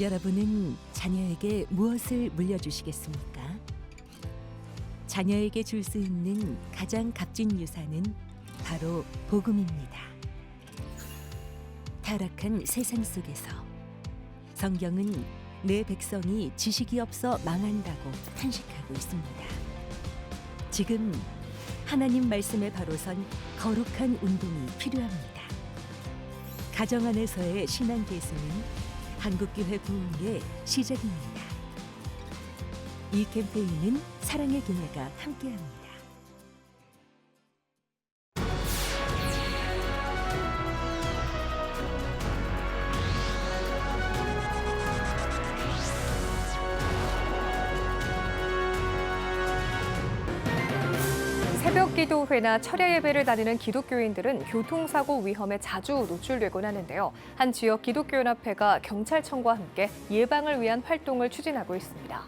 여러분은 자녀에게 무엇을 물려주시겠습니까? 자녀에게 줄 수 있는 가장 값진 유산은 바로 복음입니다. 타락한 세상 속에서 성경은 내 백성이 지식이 없어 망한다고 탄식하고 있습니다. 지금 하나님 말씀에 바로 선 거룩한 운동이 필요합니다. 가정 안에서의 신앙 계승은 한국교회 부흥의 시작입니다. 이 캠페인은 사랑의 교회가 함께합니다. 새벽 기도회나 철야 예배를 다니는 기독교인들은 교통사고 위험에 자주 노출되곤 하는데요. 한 지역 기독교연합회가 경찰청과 함께 예방을 위한 활동을 추진하고 있습니다.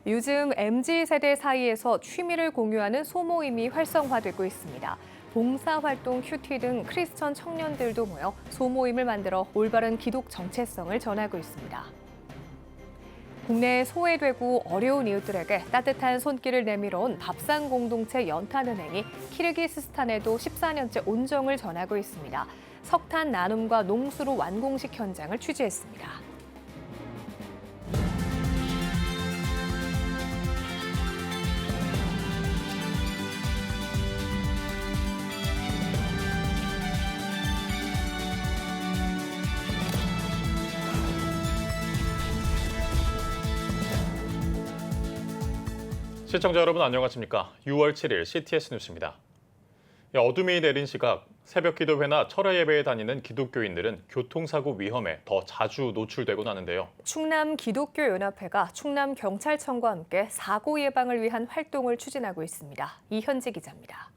요즘 MZ세대 사이에서 취미를 공유하는 소모임이 활성화되고 있습니다. 봉사활동, 큐티 등 크리스천 청년들도 모여 소모임을 만들어 올바른 기독 정체성을 전하고 있습니다. 국내 소외되고 어려운 이웃들에게 따뜻한 손길을 내밀어 온 밥상 공동체 연탄은행이 키르기스스탄에도 14년째 온정을 전하고 있습니다. 석탄 나눔과 농수로 완공식 현장을 취재했습니다. 시청자 여러분 안녕하십니까? 6월 7일 CTS 뉴스입니다. 어둠이 내린 시각 새벽 기도회나 철야 예배에 다니는 기독교인들은 교통사고 위험에 더 자주 노출되곤 하는데요. 충남 기독교연합회가 충남경찰청과 함께 사고 예방을 위한 활동을 추진하고 있습니다. 이현지 기자입니다.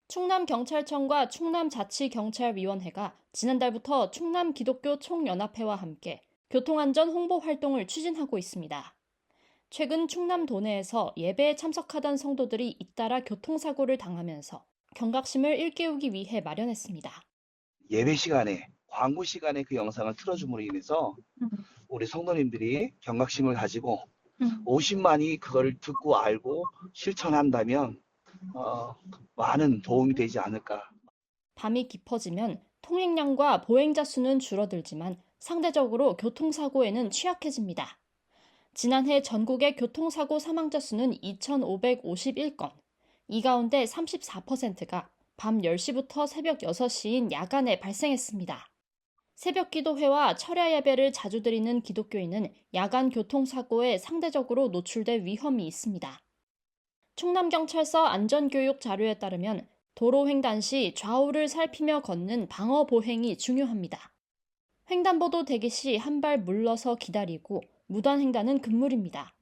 충남경찰청과 충남자치경찰위원회가 지난달부터 충남기독교총연합회와 함께 교통안전 홍보 활동을 추진하고 있습니다. 최근 충남 도내에서 예배에 참석하던 성도들이 잇따라 교통사고를 당하면서 경각심을 일깨우기 위해 마련했습니다. 예배 시간에, 광고 시간에 그 영상을 틀어줌으로 인해서 우리 성도님들이 경각심을 가지고 50만이 그걸 듣고 알고 실천한다면 많은 도움이 되지 않을까. 밤이 깊어지면 통행량과 보행자 수는 줄어들지만 상대적으로 교통사고에는 취약해집니다. 지난해 전국의 교통사고 사망자 수는 2,551건, 이 가운데 34%가 밤 10시부터 새벽 6시인 야간에 발생했습니다. 새벽 기도회와 철야 예배를 자주 드리는 기독교인은 야간 교통사고에 상대적으로 노출될 위험이 있습니다. 충남경찰서 안전교육 자료에 따르면 도로 횡단 시 좌우를 살피며 걷는 방어 보행이 중요합니다. 횡단보도 대기 시 한 발 물러서 기다리고 무단 횡단은 금물입니다.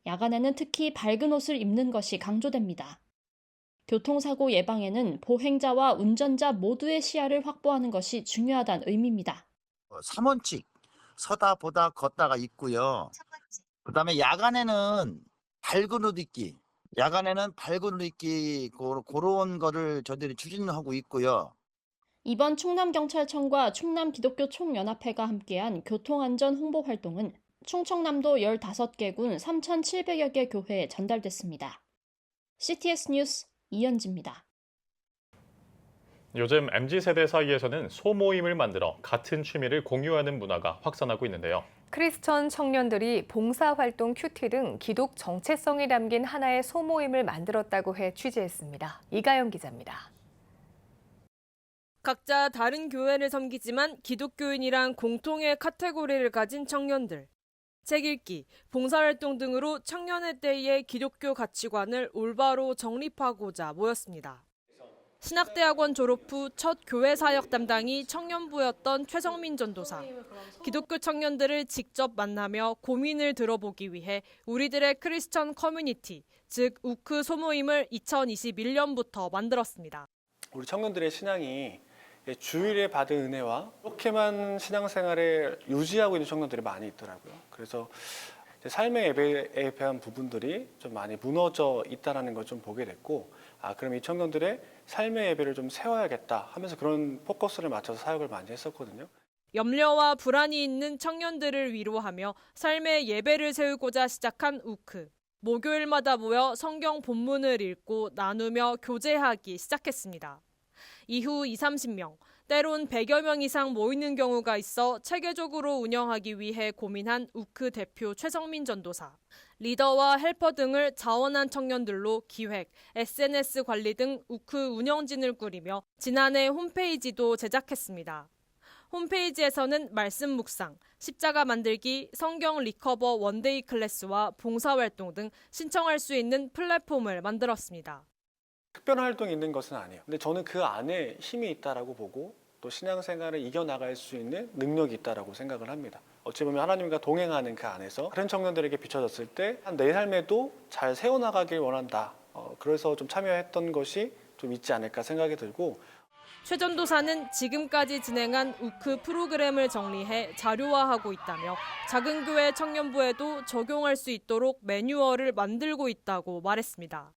야간에는 특히 밝은 옷을 입는 것이 강조됩니다. 교통사고 예방에는 보행자와 운전자 모두의 시야를 확보하는 것이 중요하다는 의미입니다. 3원칙 서다 보다 걷다가 있고요. 그다음에 야간에는 밝은 옷 입기, 그런 거를 저희들이 추진하고 있고요. 이번 충남경찰청과 충남기독교총연합회가 함께한 교통안전 홍보 활동은 충청남도 15개군 3,700여 개 교회에 전달됐습니다. CTS 뉴스 이현지입니다. 요즘 MZ세대 사이에서는 소모임을 만들어 같은 취미를 공유하는 문화가 확산하고 있는데요. 크리스천 청년들이 봉사활동, 큐티 등 기독 정체성이 담긴 하나의 소모임을 만들었다고 해 취재했습니다. 이가영 기자입니다. 각자 다른 교회를 섬기지만 기독교인이란 공통의 카테고리를 가진 청년들. 책 읽기, 봉사활동 등으로 청년의 때의 기독교 가치관을 올바로 정립하고자 모였습니다. 신학대학원 졸업 후 첫 교회 사역 담당이 청년부였던 최성민 전도사. 기독교 청년들을 직접 만나며 고민을 들어보기 위해 우리들의 크리스천 커뮤니티, 즉 우크 소모임을 2021년부터 만들었습니다. 우리 청년들의 신앙이 주일에 받은 은혜와 그렇게만 신앙생활을 유지하고 있는 청년들이 많이 있더라고요. 그래서 삶의 예배에 대한 부분들이 좀 많이 무너져 있다는 걸 좀 보게 됐고, 그럼 이 청년들의 삶의 예배를 좀 세워야겠다 하면서 그런 포커스를 맞춰서 사역을 많이 했었거든요. 염려와 불안이 있는 청년들을 위로하며 삶의 예배를 세우고자 시작한 우크. 목요일마다 모여 성경 본문을 읽고 나누며 교제하기 시작했습니다. 이후 20-30명, 때론 100여 명 이상 모이는 경우가 있어 체계적으로 운영하기 위해 고민한 우크 대표 최성민 전도사. 리더와 헬퍼 등을 자원한 청년들로 기획, SNS 관리 등 우크 운영진을 꾸리며 지난해 홈페이지도 제작했습니다. 홈페이지에서는 말씀 묵상, 십자가 만들기, 성경 리커버 원데이 클래스와 봉사활동 등 신청할 수 있는 플랫폼을 만들었습니다. 특별한 활동이 있는 것은 아니에요. 근데 저는 그 안에 힘이 있다라고 보고 또 신앙생활을 이겨나갈 수 있는 능력이 있다라고 생각을 합니다. 어찌 보면 하나님과 동행하는 그 안에서 그런 청년들에게 비춰졌을 때 내 삶에도 잘 세워나가길 원한다. 그래서 좀 참여했던 것이 좀 있지 않을까 생각이 들고, 최 전도사는 지금까지 진행한 우크 프로그램을 정리해 자료화하고 있다며 작은 교회 청년부에도 적용할 수 있도록 매뉴얼을 만들고 있다고 말했습니다.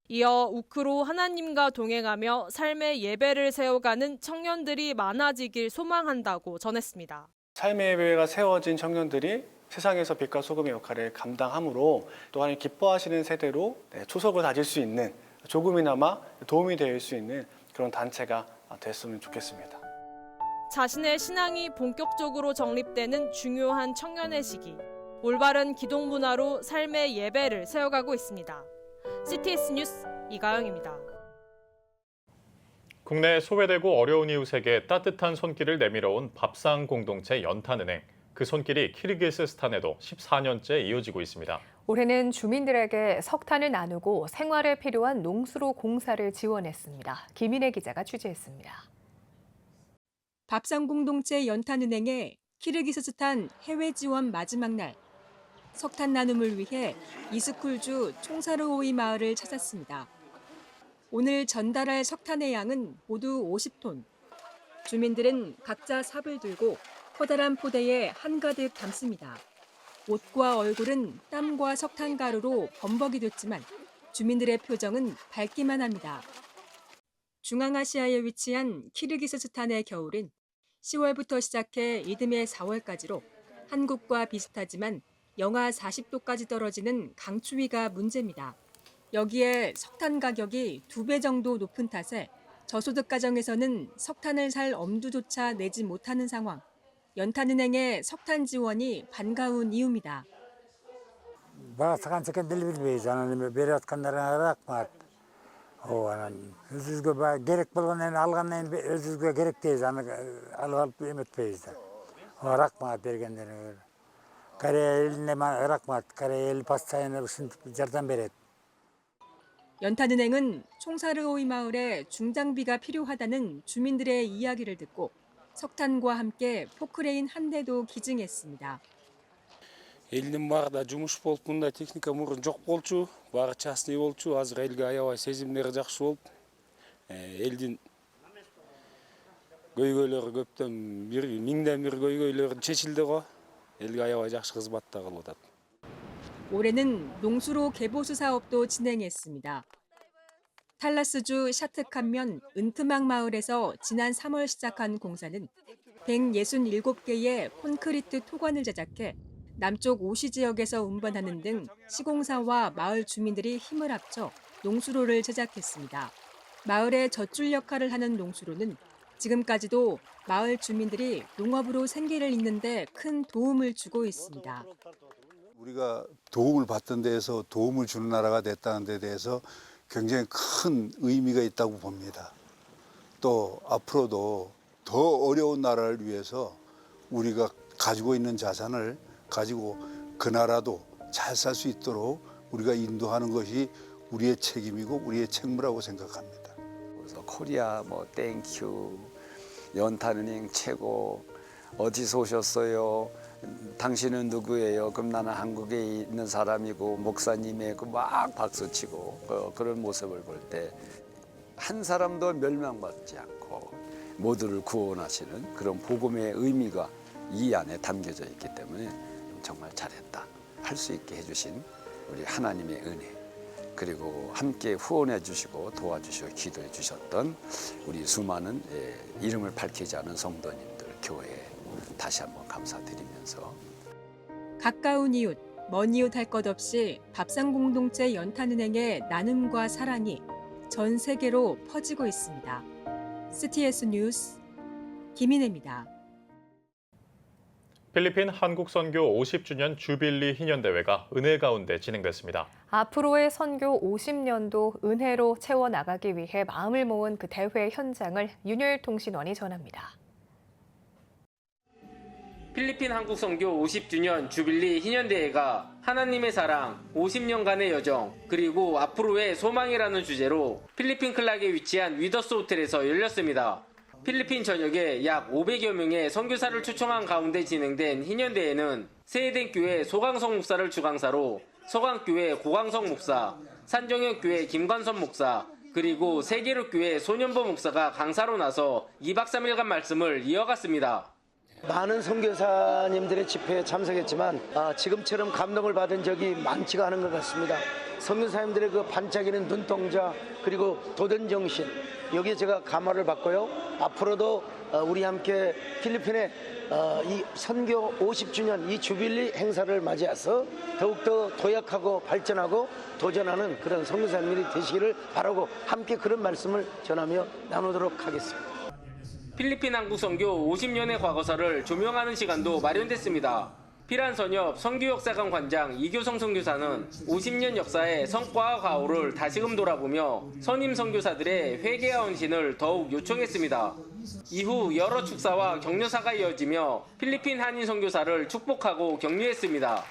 이어 우크로 하나님과 동행하며 삶의 예배를 세워가는 청년들이 많아지길 소망한다고 전했습니다. 삶의 예배가 세워진 청년들이 세상에서 빛과 소금의 역할을 감당함으로 또 하나님 기뻐하시는 세대로 초석을 다질 수 있는, 조금이나마 도움이 될 수 있는 그런 단체가 됐으면 좋겠습니다. 자신의 신앙이 본격적으로 정립되는 중요한 청년의 시기. 올바른 기독 문화로 삶의 예배를 세워가고 있습니다. CTS 뉴스 이가영입니다. 국내 소외되고 어려운 이웃에게 따뜻한 손길을 내밀어온 밥상 공동체 연탄은행. 그 손길이 키르기스스탄에도 14년째 이어지고 있습니다. 올해는 주민들에게 석탄을 나누고 생활에 필요한 농수로 공사를 지원했습니다. 김인혜 기자가 취재했습니다. 밥상 공동체 연탄은행의 키르기스스탄 해외 지원 마지막 날, 석탄 나눔을 위해 이스쿨주 총사르오이 마을을 찾았습니다. 오늘 전달할 석탄의 양은 모두 50톤. 주민들은 각자 삽을 들고 커다란 포대에 한가득 담습니다. 옷과 얼굴은 땀과 석탄가루로 범벅이 됐지만 주민들의 표정은 밝기만 합니다. 중앙아시아에 위치한 키르기스스탄의 겨울은 10월부터 시작해 이듬해 4월까지로 한국과 비슷하지만 영하 40도까지 떨어지는 강추위가 문제입니다. 여기에 석탄 가격이 2배 정도 높은 탓에 저소득 가정에서는 석탄을 살 엄두조차 내지 못하는 상황. 연탄은행의 석탄 지원이 반가운 이유입니다. керек болгон эми алгандан кийин өзүбүзгө керек дейбиз аны алып эметпейбиз да рахмат бергендериңер Корея элине рахмат Корея эл постоянно ушинтип жардам берет. 연탄은행은 총사르오이 마을에 중장비가 필요하다는 주민들의 이야기를 듣고 석탄과 함께 포크레인 한 대도 기증했습니다. Элдин багында жумуш болуп, мындай техника мурун жок болчу, багы частный болчу, азыр элге аябай сезимдери жакшы болуп, элдин көйгөйлөрү көптөн бир миңден бир көйгөйлөрү чечилди го. элге аябай жакшы кызмат да кылып атат. 올해는 농수로 개보수 사업도 진행했습니다. 탈라스주 샤트칸면 은트막 마을에서 지난 3월 시작한 공사는 167개의 콘크리트 토관을 제작해 남쪽 오시 지역에서 운반하는 등 시공사와 마을 주민들이 힘을 합쳐 농수로를 제작했습니다. 마을의 젖줄 역할을 하는 농수로는 지금까지도 마을 주민들이 농업으로 생계를 잇는 데 큰 도움을 주고 있습니다. 우리가 도움을 받던 데에서 도움을 주는 나라가 됐다는 데 대해서 굉장히 큰 의미가 있다고 봅니다. 또 앞으로도 더 어려운 나라를 위해서 우리가 가지고 있는 자산을 가지고 그 나라도 잘 살 수 있도록 우리가 인도하는 것이 우리의 책임이고 우리의 책무라고 생각합니다. 그래서 코리아 땡큐, 연탄은행 최고, 어디서 오셨어요? 당신은 누구예요? 그럼 나는 한국에 있는 사람이고 목사님의 막 박수치고 그런 모습을 볼 때 한 사람도 멸망받지 않고 모두를 구원하시는 그런 복음의 의미가 이 안에 담겨져 있기 때문에 정말 잘했다. 할 수 있게 해주신 우리 하나님의 은혜, 그리고 함께 후원해 주시고 도와주시고 기도해 주셨던 우리 수많은 이름을 밝히지 않은 성도님들, 교회, 다시 한번 감사드리면서 가까운 이웃, 먼 이웃 할 것 없이 밥상 공동체 연탄은행의 나눔과 사랑이 전 세계로 퍼지고 있습니다. CTS 뉴스 김인혜입니다. 필리핀 한국선교 50주년 주빌리 희년대회가 은혜 가운데 진행됐습니다. 앞으로의 선교 50년도 은혜로 채워나가기 위해 마음을 모은 그 대회 현장을 윤효일통신원이 전합니다. 필리핀 한국선교 50주년 주빌리 희년대회가 하나님의 사랑, 50년간의 여정, 그리고 앞으로의 소망이라는 주제로 필리핀 클락에 위치한 위더스 호텔에서 열렸습니다. 필리핀 전역에 약 500여 명의 선교사를 초청한 가운데 진행된 희년대회는 세해den교회 소강성 목사를 주강사로 서강교회 고강성 목사, 산정현교회 김관선 목사, 그리고 세계로교회 소년보 목사가 강사로 나서 2박 3일간 말씀을 이어갔습니다. 많은 선교사님들의 집회에 참석했지만 지금처럼 감동을 받은 적이 많지가 않은 것 같습니다. 선교사님들의 그 반짝이는 눈동자 그리고 도전정신 여기에 제가 감화를 받고요. 앞으로도 우리 함께 필리핀의 이 선교 50주년 이 주빌리 행사를 맞이해서 더욱더 도약하고 발전하고 도전하는 그런 선교사님들이 되시기를 바라고 함께 그런 말씀을 전하며 나누도록 하겠습니다. 필리핀 한국선교 50년의 과거사를 조명하는 시간도 마련됐습니다. 피란선협 선교역사관 관장 이교성 선교사는 50년 역사의 성과와 과오를 다시금 돌아보며 선임 선교사들의 회개와 헌신을 더욱 요청했습니다. 이후 여러 축사와 격려사가 이어지며 필리핀 한인 선교사를 축복하고 격려했습니다.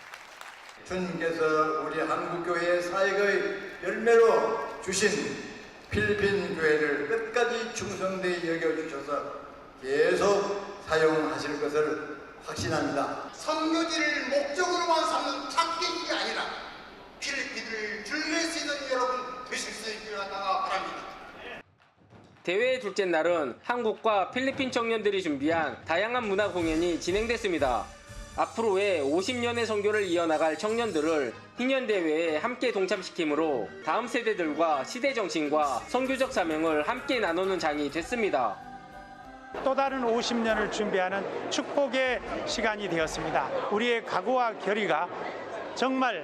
주님께서 우리 한국교회 사역의 열매로 주신 필리핀 교회를 끝까지 충성되이 여겨주셔서 계속 사용하실 것을 확신합니다. 선교지를 목적으로만 삼는 착객이 아니라 필리핀을 즐길 수 있는 여러분 되실 수 있기를 바랍니다. 대회의 둘째 날은 한국과 필리핀 청년들이 준비한 다양한 문화 공연이 진행됐습니다. 앞으로의 50년의 선교를 이어나갈 청년들을 희년대회에 함께 동참시키므로 다음 세대들과 시대 정신과 선교적 사명을 함께 나누는 장이 됐습니다. 또 다른 50년을 준비하는 축복의 시간이 되었습니다. 우리의 각오와 결의가 정말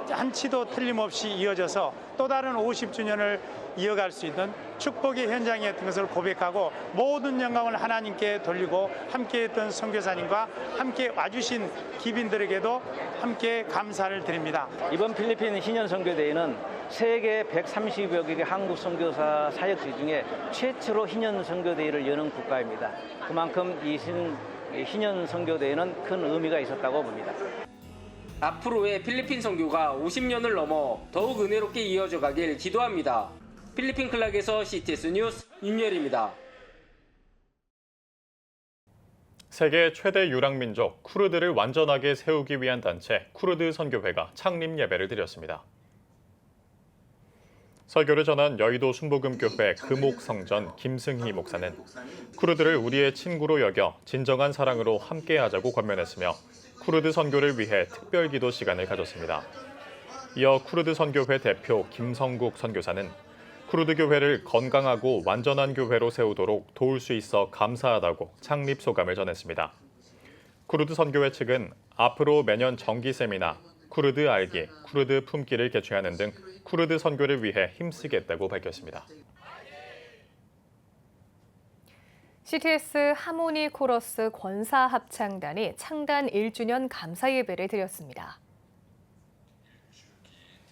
한치도 틀림없이 이어져서 또 다른 50주년을 이어갈 수 있는 축복의 현장이었던 것을 고백하고 모든 영광을 하나님께 돌리고 함께했던 선교사님과 함께 와주신 기빈들에게도 함께 감사를 드립니다. 이번 필리핀 희년 선교대회는 세계 130여 개의 한국 선교사 사역지 중에 최초로 희년 선교대회를 여는 국가입니다. 그만큼 이 희년 선교대회는 큰 의미가 있었다고 봅니다. 앞으로의 필리핀 선교가 50년을 넘어 더욱 은혜롭게 이어져 가길 기도합니다. 필리핀 클락에서 CTS 뉴스 윤열입니다. 세계 최대 유랑민족 쿠르드를 완전하게 세우기 위한 단체 쿠르드 선교회가 창립 예배를 드렸습니다. 설교를 전한 여의도 순복음교회 금옥성전 김승희 목사는 쿠르드를 우리의 친구로 여겨 진정한 사랑으로 함께하자고 권면했으며 쿠르드 선교를 위해 특별기도 시간을 가졌습니다. 이어 쿠르드 선교회 대표 김성국 선교사는 쿠르드 교회를 건강하고 완전한 교회로 세우도록 도울 수 있어 감사하다고 창립 소감을 전했습니다. 쿠르드 선교회 측은 앞으로 매년 정기 세미나, 쿠르드 알기, 쿠르드 품기를 개최하는 등 쿠르드 선교를 위해 힘쓰겠다고 밝혔습니다. CTS 하모니 코러스 권사 합창단이 창단 1주년 감사 예배를 드렸습니다.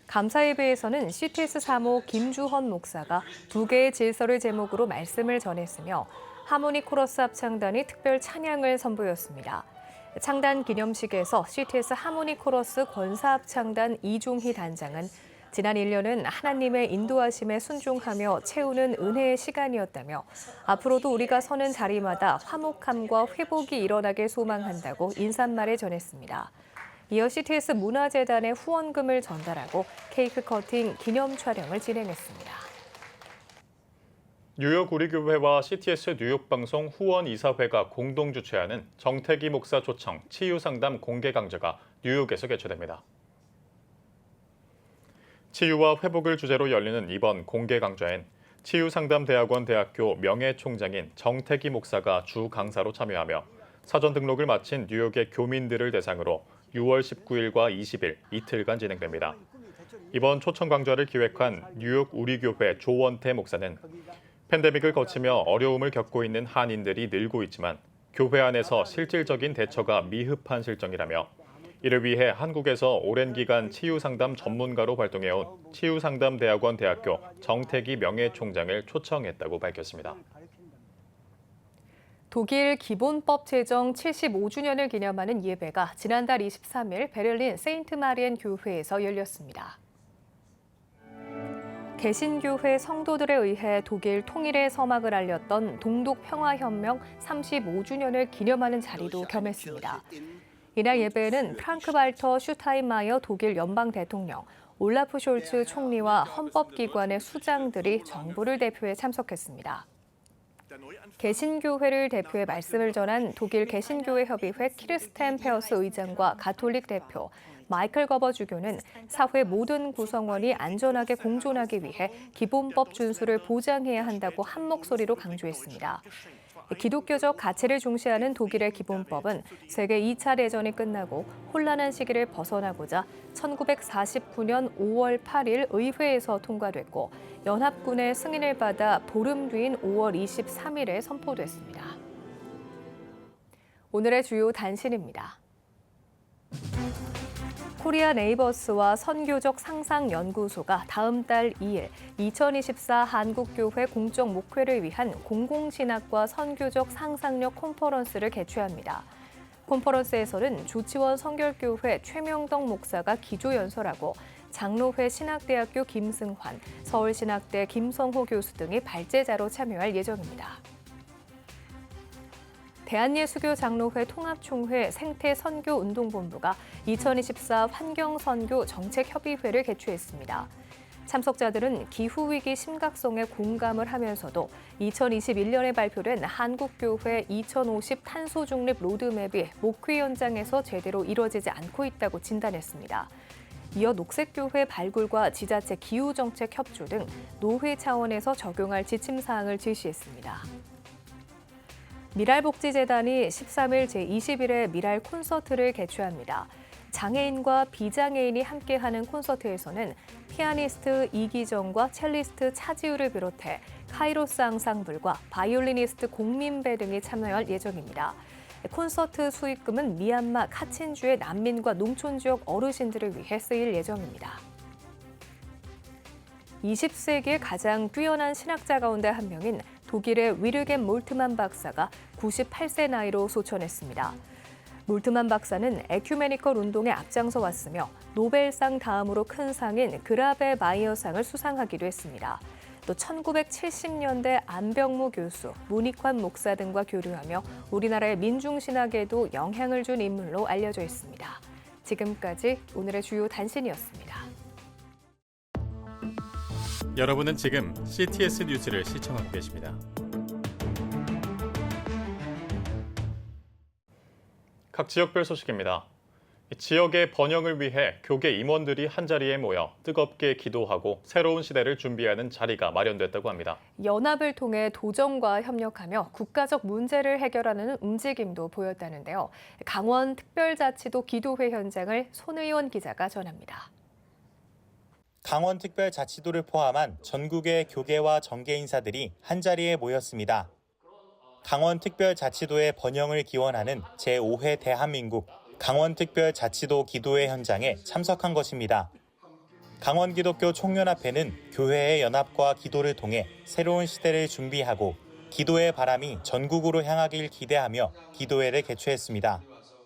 감사 예배에서는 CTS 사모 김주헌 목사가 2개의 질서를 제목으로 말씀을 전했으며 하모니 코러스 합창단이 특별 찬양을 선보였습니다. 창단 기념식에서 CTS 하모니 코러스 권사 합창단 이종희 단장은 지난 1년은 하나님의 인도하심에 순종하며 채우는 은혜의 시간이었다며 앞으로도 우리가 서는 자리마다 화목함과 회복이 일어나길 소망한다고 인사말을 전했습니다. 이어 CTS 문화재단에 후원금을 전달하고 케이크 커팅 기념 촬영을 진행했습니다. 뉴욕 우리교회와 CTS 뉴욕방송 후원이사회가 공동 주최하는 정태기 목사 초청 치유상담 공개 강좌가 뉴욕에서 개최됩니다. 치유와 회복을 주제로 열리는 이번 공개 강좌엔 치유상담대학원 대학교 명예총장인 정태기 목사가 주 강사로 참여하며 사전 등록을 마친 뉴욕의 교민들을 대상으로 6월 19일과 20일 이틀간 진행됩니다. 이번 초청 강좌를 기획한 뉴욕 우리교회 조원태 목사는 팬데믹을 거치며 어려움을 겪고 있는 한인들이 늘고 있지만 교회 안에서 실질적인 대처가 미흡한 실정이라며 이를 위해 한국에서 오랜 기간 치유상담 전문가로 활동해온 치유상담대학원 대학교 정태기 명예총장을 초청했다고 밝혔습니다. 독일 기본법 제정 75주년을 기념하는 예배가 지난달 23일 베를린 세인트 마리엔 교회에서 열렸습니다. 개신교회 성도들에 의해 독일 통일의 서막을 알렸던 동독평화혁명 35주년을 기념하는 자리도 겸했습니다. 이날 예배에는 프랑크 발터 슈타인마이어 독일 연방 대통령, 올라프 숄츠 총리와 헌법기관의 수장들이 정부를 대표해 참석했습니다. 개신교회를 대표해 말씀을 전한 독일 개신교회협의회 키르스텐 페어스 의장과 가톨릭 대표, 마이클 거버 주교는 사회 모든 구성원이 안전하게 공존하기 위해 기본법 준수를 보장해야 한다고 한 목소리로 강조했습니다. 기독교적 가치를 중시하는 독일의 기본법은 세계 2차 대전이 끝나고 혼란한 시기를 벗어나고자 1949년 5월 8일 의회에서 통과됐고 연합군의 승인을 받아 보름 뒤인 5월 23일에 선포됐습니다. 오늘의 주요 단신입니다. 코리아 네이버스와 선교적 상상연구소가 다음 달 2일 2024 한국교회 공적 목회를 위한 공공신학과 선교적 상상력 컨퍼런스를 개최합니다. 컨퍼런스에서는 조치원 성결교회 최명덕 목사가 기조연설하고 장로회 신학대학교 김승환, 서울신학대 김성호 교수 등이 발제자로 참여할 예정입니다. 대한예수교 장로회 통합총회 생태선교운동본부가 2024 환경선교 정책협의회를 개최했습니다. 참석자들은 기후위기 심각성에 공감을 하면서도 2021년에 발표된 한국교회 2050 탄소중립 로드맵이 목회 현장에서 제대로 이뤄지지 않고 있다고 진단했습니다. 이어 녹색교회 발굴과 지자체 기후정책 협조 등 노회 차원에서 적용할 지침사항을 제시했습니다. 미랄복지재단이 13일 제21회 미랄 콘서트를 개최합니다. 장애인과 비장애인이 함께하는 콘서트에서는 피아니스트 이기정과 첼리스트 차지우를 비롯해 카이로스 앙상블과 바이올리니스트 공민배 등이 참여할 예정입니다. 콘서트 수익금은 미얀마 카친주의 난민과 농촌 지역 어르신들을 위해 쓰일 예정입니다. 20세기의 가장 뛰어난 신학자 가운데 한 명인 독일의 위르겐 몰트만 박사가 98세 나이로 소천했습니다. 몰트만 박사는 에큐메니컬 운동에 앞장서 왔으며 노벨상 다음으로 큰 상인 그라베 마이어상을 수상하기도 했습니다. 또 1970년대 안병무 교수, 문익환 목사 등과 교류하며 우리나라의 민중신학에도 영향을 준 인물로 알려져 있습니다. 지금까지 오늘의 주요 단신이었습니다. 여러분은 지금 CTS 뉴스를 시청하고 계십니다. 각 지역별 소식입니다. 지역의 번영을 위해 교계 임원들이 한자리에 모여 뜨겁게 기도하고 새로운 시대를 준비하는 자리가 마련됐다고 합니다. 연합을 통해 도정과 협력하며 국가적 문제를 해결하는 움직임도 보였다는데요. 강원특별자치도 기도회 현장을 손의원 기자가 전합니다. 강원특별자치도를 포함한 전국의 교계와 정계 인사들이 한자리에 모였습니다. 강원특별자치도의 번영을 기원하는 제5회 대한민국 강원특별자치도 기도회 현장에 참석한 것입니다. 강원기독교 총연합회는 교회의 연합과 기도를 통해 새로운 시대를 준비하고 기도의 바람이 전국으로 향하길 기대하며 기도회를 개최했습니다.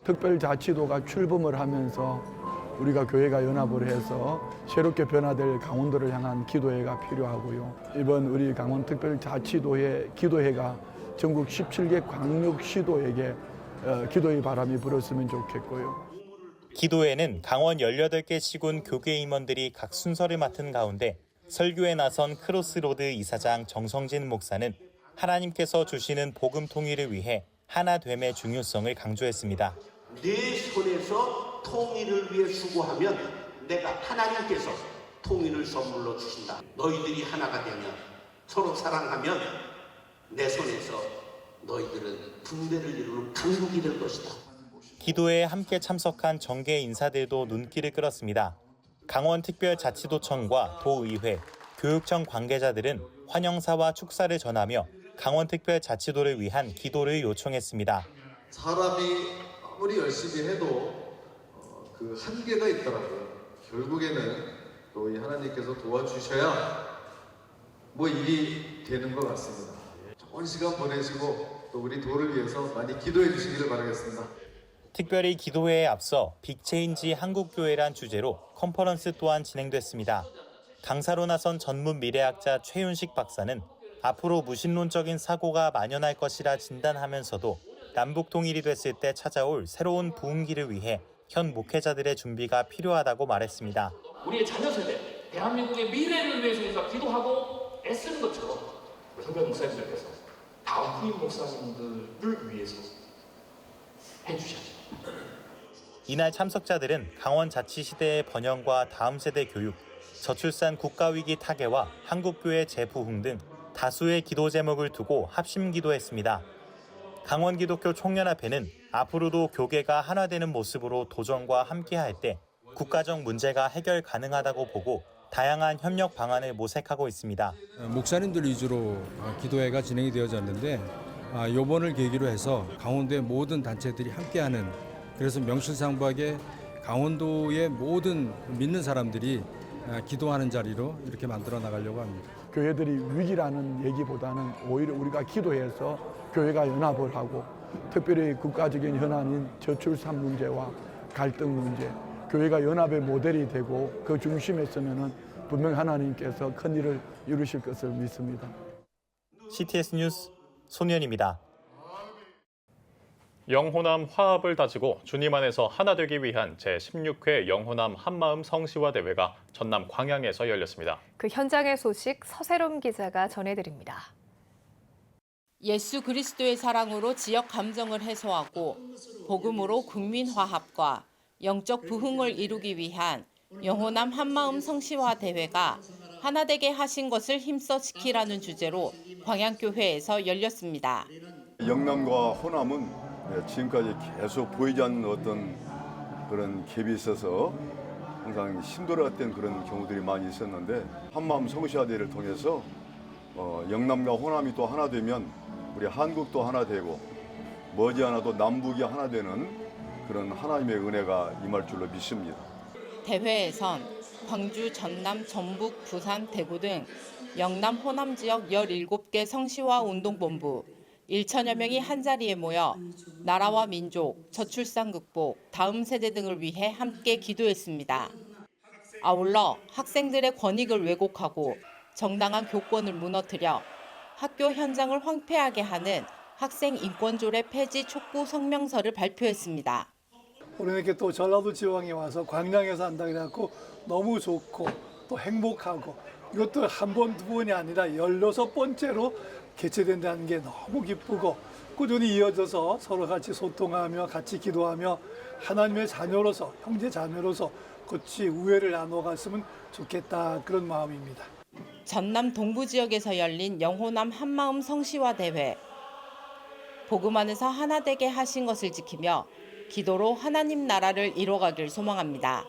특별자치도가 출범을 하면서 우리가 교회가 연합을 해서 새롭게 변화될 강원도를 향한 기도회가 필요하고요. 이번 우리 강원특별자치도의 기도회가 전국 17개 광역시도에게 기도의 바람이 불었으면 좋겠고요. 기도회는 강원 18개 시군 교계 임원들이 각 순서를 맡은 가운데 설교에 나선 크로스로드 이사장 정성진 목사는 하나님께서 주시는 복음 통일을 위해 하나됨의 중요성을 강조했습니다. 내 손에서 통일을 위해 수고하면 내가 하나님께서 통일을 선물로 주신다. 너희들이 하나가 되면 서로 사랑하면 내 손에서 너희들은 분배를 이루는 강국이 될 것이다. 기도회에 함께 참석한 정계 인사들도 눈길을 끌었습니다. 강원특별자치도청과 도의회, 교육청 관계자들은 환영사와 축사를 전하며 강원특별자치도를 위한 기도를 요청했습니다. 사람이 아무리 열심히 해도 그 한계가 있더라고요. 결국에는 또 이 하나님께서 도와주셔야 뭐 일이 되는 것 같습니다. 좋은 시간 보내시고 또 우리 도를 위해서 많이 기도해 주시기를 바라겠습니다. 특별히 기도회에 앞서 빅체인지 한국교회란 주제로 컨퍼런스 또한 진행됐습니다. 강사로 나선 전문 미래학자 최윤식 박사는 앞으로 무신론적인 사고가 만연할 것이라 진단하면서도 남북 통일이 됐을 때 찾아올 새로운 부흥기를 위해 현 목회자들의 준비가 필요하다고 말했습니다. 우리의 자녀 세대, 대한민국의 미래를 위해서 우리가 기도하고 애쓰는 것처럼 선배 목사님들께서 다음 후임 목사님들을 위해서 해주셔야죠. 이날 참석자들은 강원자치시대의 번영과 다음 세대 교육, 저출산 국가위기 타개와 한국교회 재부흥 등 다수의 기도 제목을 두고 합심 기도했습니다. 강원기독교 총연합회는 앞으로도 교계가 하나 되는 모습으로 도전과 함께할 때 국가적 문제가 해결 가능하다고 보고 다양한 협력 방안을 모색하고 있습니다. 목사님들 위주로 기도회가 진행이 되어졌는데 이번을 계기로 해서 강원도의 모든 단체들이 함께하는, 그래서 명실상부하게 강원도의 모든 믿는 사람들이 기도하는 자리로 이렇게 만들어 나가려고 합니다. 교회들이 위기라는 얘기보다는 오히려 우리가 기도해서 교회가 연합을 하고, 특별히 국가적인 현안인 저출산 문제와 갈등 문제, 교회가 연합의 모델이 되고 그 중심에 서면은 분명 하나님께서 큰 일을 이루실 것을 믿습니다. CTS 뉴스 손현입니다. 영호남 화합을 다지고 주님 안에서 하나 되기 위한 제16회 영호남 한마음 성시화 대회가 전남 광양에서 열렸습니다. 그 현장의 소식 서세롬 기자가 전해드립니다. 예수 그리스도의 사랑으로 지역 감정을 해소하고 복음으로 국민 화합과 영적 부흥을 이루기 위한 영호남 한마음 성시화 대회가 하나 되게 하신 것을 힘써 지키라는 주제로 광양교회에서 열렸습니다. 영남과 호남은 지금까지 계속 보이지 않는 어떤 그런 갭이 있어서 항상 힘들어했던 그런 경우들이 많이 있었는데, 한마음 성시화 대회를 통해서 영남과 호남이 또 하나 되면 우리 한국도 하나 되고 머지않아도 남북이 하나 되는 그런 하나님의 은혜가 임할 줄로 믿습니다. 대회에선 광주, 전남, 전북, 부산, 대구 등 영남, 호남 지역 17개 성시화 운동본부 1천여 명이 한자리에 모여 나라와 민족, 저출산 극복, 다음 세대 등을 위해 함께 기도했습니다. 아울러 학생들의 권익을 왜곡하고 정당한 교권을 무너뜨려 학교 현장을 황폐하게 하는 학생 인권조례 폐지 촉구 성명서를 발표했습니다. 우리는 이렇게 또 전라도 지방에 와서 광양에서 한다 그래갖고 너무 좋고 또 행복하고, 이것도 한 번, 두 번이 아니라 16번째로 개최된다는 게 너무 기쁘고, 꾸준히 이어져서 서로 같이 소통하며 같이 기도하며 하나님의 자녀로서, 형제 자매로서 같이 우애를 나눠갔으면 좋겠다, 그런 마음입니다. 전남 동부 지역에서 열린 영호남 한마음 성시화 대회. 복음 안에서 하나 되게 하신 것을 지키며 기도로 하나님 나라를 이뤄가길 소망합니다.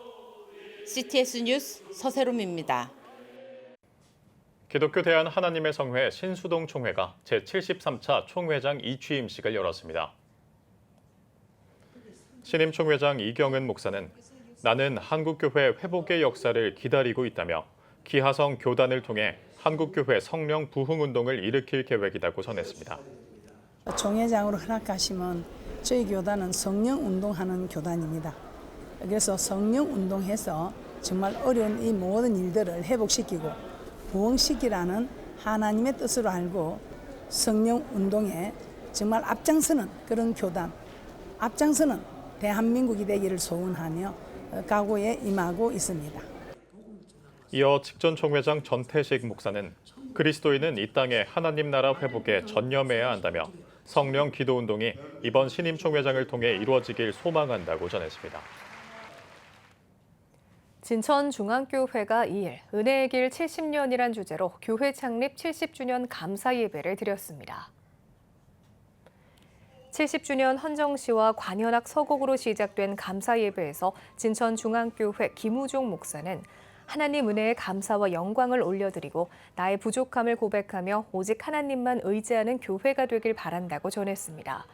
CTS 뉴스 서세롬입니다. 기독교 대한 하나님의 성회 신수동 총회가 제73차 총회장 이취임식을 열었습니다. 신임 총회장 이경은 목사는 나는 한국교회 회복의 역사를 기다리고 있다며 기하성 교단을 통해 한국교회 성령 부흥운동을 일으킬 계획이라고 전했습니다. 총회장으로 허락하시면 저희 교단은 성령 운동하는 교단입니다. 그래서 성령 운동해서 정말 어려운 이 모든 일들을 회복시키고 부흥시키라는 하나님의 뜻으로 알고 성령 운동에 정말 앞장서는 그런 교단, 앞장서는 대한민국이 되기를 소원하며 각오에 임하고 있습니다. 이어 직전 총회장 전태식 목사는 그리스도인은 이 땅의 하나님 나라 회복에 전념해야 한다며 성령 기도운동이 이번 신임 총회장을 통해 이루어지길 소망한다고 전했습니다. 진천중앙교회가 2일 은혜의 길 70년이란 주제로 교회 창립 70주년 감사 예배를 드렸습니다. 70주년 헌정시와 관현악 서곡으로 시작된 감사 예배에서 진천중앙교회 김우종 목사는 하나님 은혜에 감사와 영광을 올려드리고 나의 부족함을 고백하며 오직 하나님만 의지하는 교회가 되길 바란다고 전했습니다.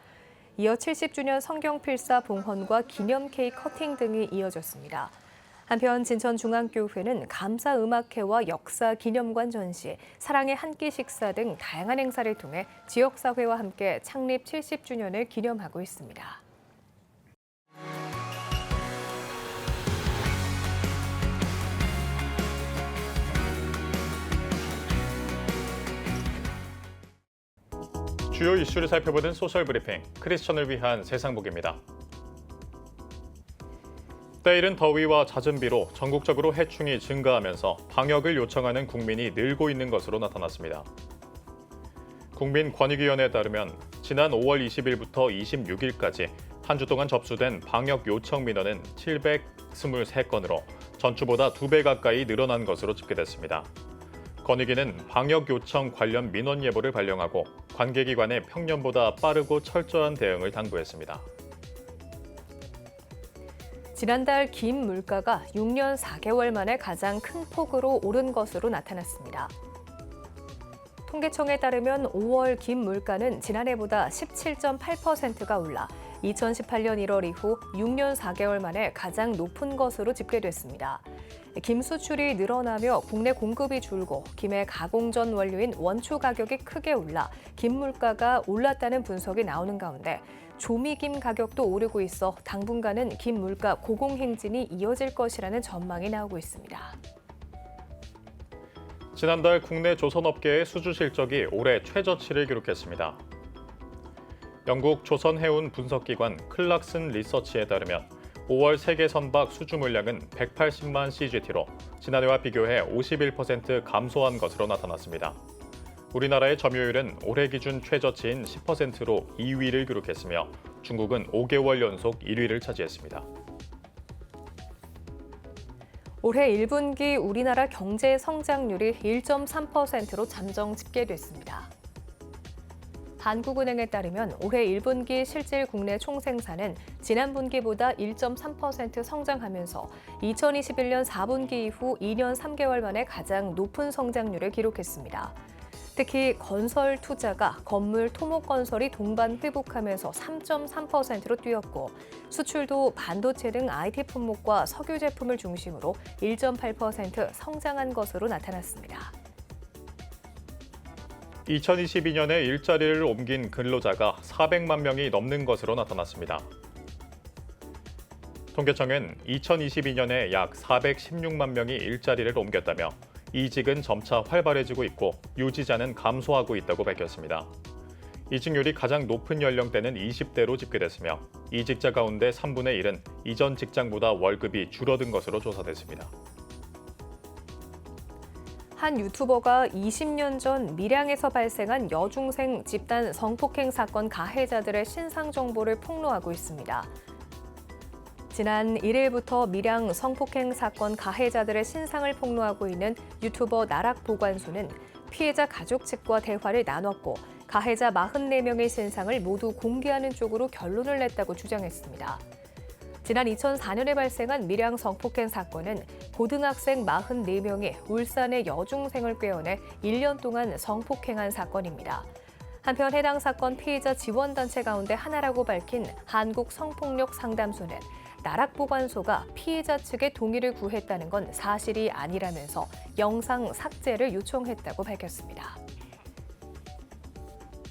이어 70주년 성경필사 봉헌과 기념 케이크 커팅 등이 이어졌습니다. 한편 진천중앙교회는 감사음악회와 역사기념관 전시, 사랑의 한 끼 식사 등 다양한 행사를 통해 지역사회와 함께 창립 70주년을 기념하고 있습니다. 주요 이슈를 살펴보는 소셜브리핑, 크리스천을 위한 세상복입니다. 때이른 더위와 잦은 비로 전국적으로 해충이 증가하면서 방역을 요청하는 국민이 늘고 있는 것으로 나타났습니다. 국민권익위원회에 따르면 지난 5월 20일부터 26일까지 한 주 동안 접수된 방역 요청 민원은 723건으로 전주보다 2배 가까이 늘어난 것으로 집계됐습니다. 권익위는 방역 요청 관련 민원 예보를 발령하고 관계기관에 평년보다 빠르고 철저한 대응을 당부했습니다. 지난달 김 물가가 6년 4개월 만에 가장 큰 폭으로 오른 것으로 나타났습니다. 통계청에 따르면 5월 김 물가는 지난해보다 17.8%가 올라 2018년 1월 이후 6년 4개월 만에 가장 높은 것으로 집계됐습니다. 김 수출이 늘어나며 국내 공급이 줄고 김의 가공 전 원료인 원초 가격이 크게 올라 김 물가가 올랐다는 분석이 나오는 가운데 조미김 가격도 오르고 있어 당분간은 김 물가 고공행진이 이어질 것이라는 전망이 나오고 있습니다. 지난달 국내 조선업계의 수주 실적이 올해 최저치를 기록했습니다. 영국 조선해운 분석기관 클락슨 리서치에 따르면 5월 세계 선박 수주 물량은 180만 CGT로 지난해와 비교해 51% 감소한 것으로 나타났습니다. 우리나라의 점유율은 올해 기준 최저치인 10%로 2위를 기록했으며 중국은 5개월 연속 1위를 차지했습니다. 올해 1분기 우리나라 경제 성장률이 1.3%로 잠정 집계됐습니다. 한국은행에 따르면 올해 1분기 실질 국내 총생산은 지난 분기보다 1.3% 성장하면서 2021년 4분기 이후 2년 3개월 만에 가장 높은 성장률을 기록했습니다. 특히 건설 투자가 건물 토목 건설이 동반 회복하면서 3.3%로 뛰었고 수출도 반도체 등 IT 품목과 석유 제품을 중심으로 1.8% 성장한 것으로 나타났습니다. 2022년에 일자리를 옮긴 근로자가 400만 명이 넘는 것으로 나타났습니다. 통계청은 2022년에 약 416만 명이 일자리를 옮겼다며 이직은 점차 활발해지고 있고 유지자는 감소하고 있다고 밝혔습니다. 이직률이 가장 높은 연령대는 20대로 집계됐으며 이직자 가운데 3분의 1은 이전 직장보다 월급이 줄어든 것으로 조사됐습니다. 한 유튜버가 20년 전 밀양에서 발생한 여중생 집단 성폭행 사건 가해자들의 신상 정보를 폭로하고 있습니다. 지난 1일부터 밀양 성폭행 사건 가해자들의 신상을 폭로하고 있는 유튜버 나락보관소는 피해자 가족 측과 대화를 나눴고 가해자 44명의 신상을 모두 공개하는 쪽으로 결론을 냈다고 주장했습니다. 지난 2004년에 발생한 밀양 성폭행 사건은 고등학생 44명이 울산의 여중생을 꿰어내 1년 동안 성폭행한 사건입니다. 한편 해당 사건 피해자 지원단체 가운데 하나라고 밝힌 한국성폭력상담소는 나락보관소가 피해자 측의 동의를 구했다는 건 사실이 아니라면서 영상 삭제를 요청했다고 밝혔습니다.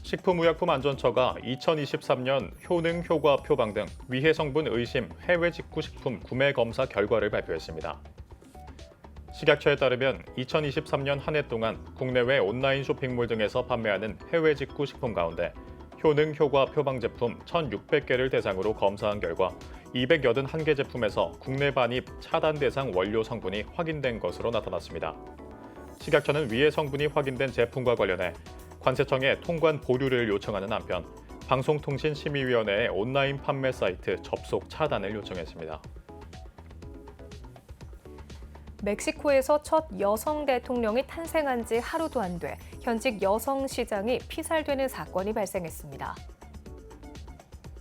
식품의약품안전처가 2023년 효능, 효과, 표방 등 위해 성분 의심 해외 직구 식품 구매 검사 결과를 발표했습니다. 식약처에 따르면 2023년 한 해 동안 국내외 온라인 쇼핑몰 등에서 판매하는 해외 직구 식품 가운데 효능, 효과, 표방 제품 1,600개를 대상으로 검사한 결과 281개 제품에서 국내 반입 차단 대상 원료 성분이 확인된 것으로 나타났습니다. 식약처는 위해 성분이 확인된 제품과 관련해 관세청에 통관 보류를 요청하는 한편 방송통신심의위원회에 온라인 판매 사이트 접속 차단을 요청했습니다. 멕시코에서 첫 여성 대통령이 탄생한 지 하루도 안 돼 현직 여성 시장이 피살되는 사건이 발생했습니다.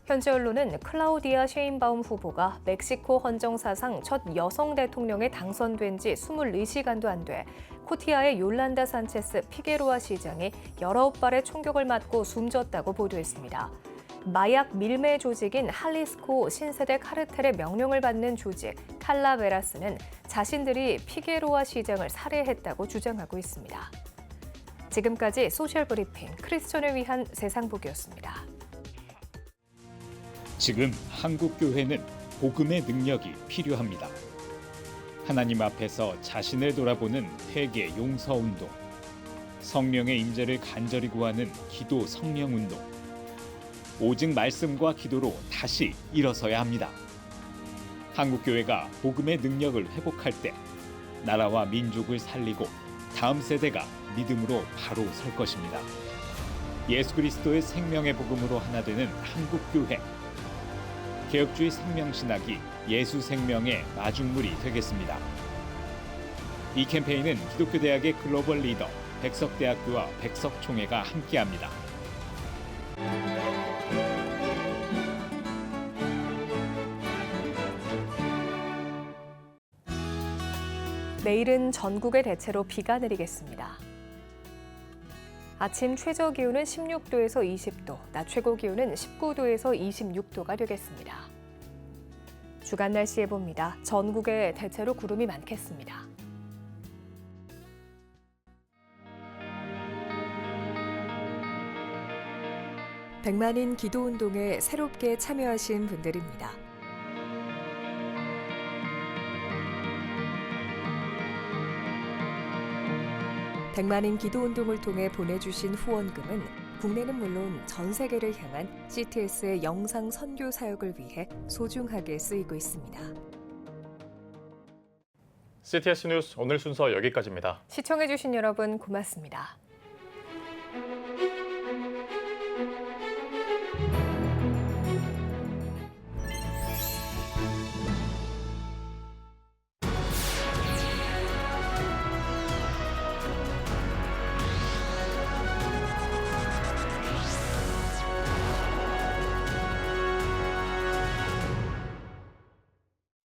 현지 언론은 클라우디아 셰인바움 후보가 멕시코 헌정 사상 첫 여성 대통령에 당선된 지 24시간도 안 돼 코티아의 요란다 산체스 피게로아 시장이 19발의 총격을 맞고 숨졌다고 보도했습니다. 마약 밀매 조직인 할리스코 신세대 카르텔의 명령을 받는 조직 칼라베라스는 자신들이 피게로아 시장을 살해했다고 주장하고 있습니다. 지금까지 소셜 브리핑 크리스천을 위한 세상 보기였습니다. 지금 한국 교회는 복음의 능력이 필요합니다. 하나님 앞에서 자신을 돌아보는 회개 용서 운동, 성령의 임재를 간절히 구하는 기도 성령 운동, 오직 말씀과 기도로 다시 일어서야 합니다. 한국 교회가 복음의 능력을 회복할 때 나라와 민족을 살리고 다음 세대가 믿음으로 바로 설 것입니다. 예수 그리스도의 생명의 복음으로 하나 되는 한국 교회. 개혁주의 생명신학이 예수 생명의 마중물이 되겠습니다. 이 캠페인은 기독교대학의 글로벌 리더 백석대학교와 백석총회가 함께합니다. 내일은 전국에 대체로 비가 내리겠습니다. 아침 최저 기온은 16도에서 20도, 낮 최고 기온은 19도에서 26도가 되겠습니다. 주간 날씨 예보입니다. 전국에 대체로 구름이 많겠습니다. 백만인 기도운동에 새롭게 참여하신 분들입니다. 백만인 기도운동을 통해 보내주신 후원금은 국내는 물론 전 세계를 향한 CTS의 영상 선교 사역을 위해 소중하게 쓰이고 있습니다. CTS 뉴스 오늘 순서 여기까지입니다. 시청해주신 여러분 고맙습니다.